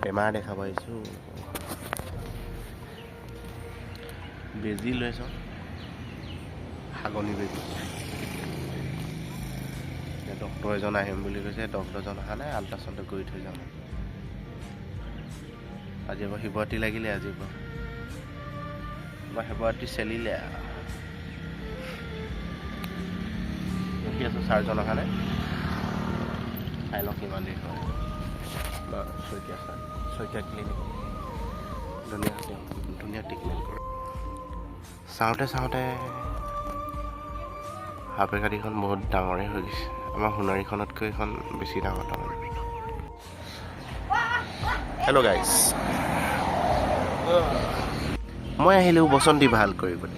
বেমাৰ দেখাব আহিছোঁ বেজি লৈছ হাগনি বেজি ডক্তৰ এজন আহিম বুলি কৈছে ডক্তৰজন অহা নাই আল্ট্ৰাচাউণ্ড কৰি থৈ যাম আজিৰ পৰা শিৱৰাত্ৰি লাগিলে আজিৰ পৰা শিৱৰাত্ৰি চেলিলে ৰখি আছোঁ ছাৰজন অহা নাই চাই লওঁ কিমান দেৰি হয় শইকীয়া ছাৰ শইকীয়া ক্লিনিক ধুনীয়া ট্ৰিটমেণ্ট কৰে চাওঁতে হাপেখাতিখন বহুত ডাঙৰেই হৈ গৈছে আমাৰ সোণাৰীখনতকৈ এখন বেছি ডাঙৰ তাৰমানে হেল্ল' গাইজ মই আহিলোঁ বসন্তী ভাল কৰিবলৈ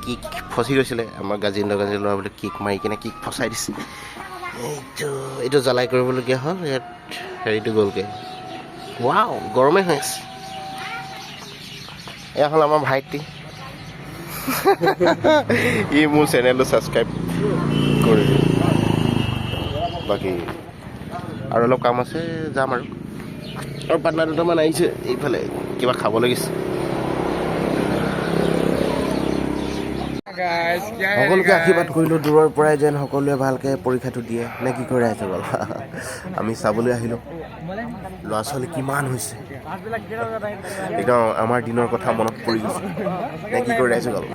কিক ফচি গৈছিলে আমাৰ গাজিন্দৰ ল'ৰা বুলি কিক মাৰি কিনে কিক ফচাই দিছে এইটো জ্বলাই কৰিবলগীয়া হ'ল ইয়াত হেৰিটো গ'লগৈ ৱাও গৰমেই হৈ আছে এয়া হ'ল আমাৰ ভাইটি ই মোৰ চেনেলটো ছাবস্ক্ৰাইব কৰি বাকী আৰু অলপ কাম আছে যাম আৰু পাৰ্টনাৰ দুটামান আহিছে এইফালে কিবা খাব লাগিছে সকলোকে আশীৰ্বাদ কৰিলোঁ দূৰৰ পৰাই যেন সকলোৱে ভালকৈ পৰীক্ষাটো দিয়ে নে কি কৰি আছে গ'ল আমি চাবলৈ আহিলোঁ ল'ৰা ছোৱালী কিমান হৈছে একদম আমাৰ দিনৰ কথা মনত পৰি গৈছে নে কি কৰি আছে গ'ল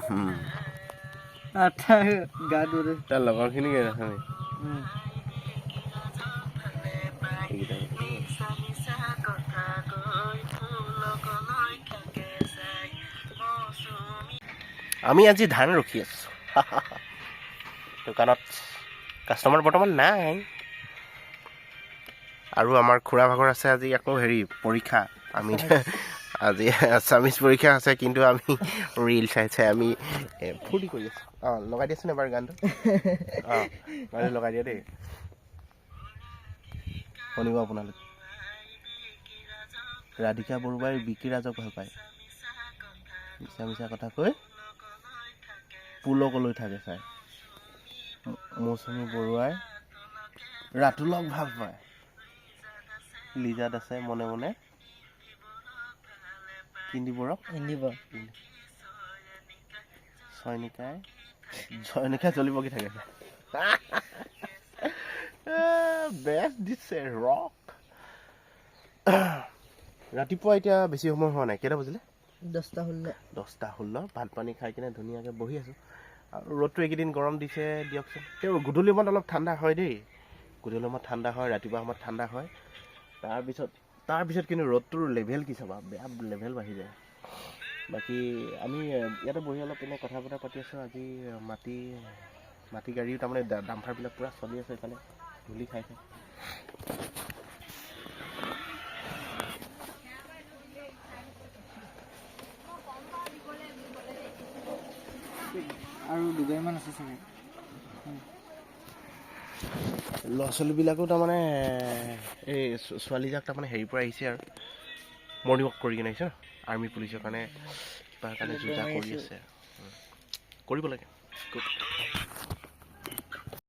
তাৰ লগৰখিনি আমি আজি ধান ৰখি আছোঁ দোকানত কাষ্টমাৰ বৰ্তমান নাই আৰু আমাৰ খুৰা ভাগৰ আছে আজি আকৌ হেৰি পৰীক্ষা আমি আজি আছামিজ পৰীক্ষা আছে কিন্তু আমি ৰিল চাই আমি ফূৰ্তি কৰি আছোঁ লগাই দিয়াচোন এবাৰ গানটো গানটো লগাই দিয়া দেই শুনিব আপোনালোকে ৰাধিকা বৰুৱাই বিকি ৰাজক ভাল পায় মিছা কথা কৈ পুলকলৈ থাকে চাই মৌচুমী বৰুৱাই ৰাতুলক ভাল পায় লিজাত আছে মনে মনে কিন্দিবৰক ছয়নিকাই জ্বলিবগৈ থাকে বেষ্ট দিছে ৰক ৰাতিপুৱা এতিয়া বেছি সময় হোৱা নাই কেইটা বাজিলে 10:16 ভাত পানী খাই কিনে ধুনীয়াকৈ বহি আছোঁ আৰু ৰ'দটো এইকেইদিন গৰম দিছে দিয়কচোন তেওঁ গধূলি সময়ত অলপ ঠাণ্ডা হয় দেই গধূলি সময়ত ঠাণ্ডা হয় ৰাতিপুৱা সময়ত ঠাণ্ডা হয় তাৰপিছত কিন্তু ৰ'দটোৰ লেভেল কি চাবা বেয়া লেভেল বাঢ়ি যায় বাকী আমি ইয়াতে বহি অলপ এনে কথা বতৰা পাতি আছোঁ আজি মাটি গাড়ীও তাৰমানে ডাম্পাৰবিলাক পূৰা চলি আছে এইফালে ধূলি খাইছে আৰু দুজনমান আছে চাগে ল'ৰা ছোৱালীবিলাকো তাৰমানে এই ছোৱালীজাক তাৰমানে হেৰিৰ পৰা আহিছে আৰু মৰ্ণিং ৱাক কৰি কিনে আহিছে ন আৰ্মি পুলিচৰ কাৰণে কিবা কাৰণে যুঁজা কৰি আছে কৰিব লাগে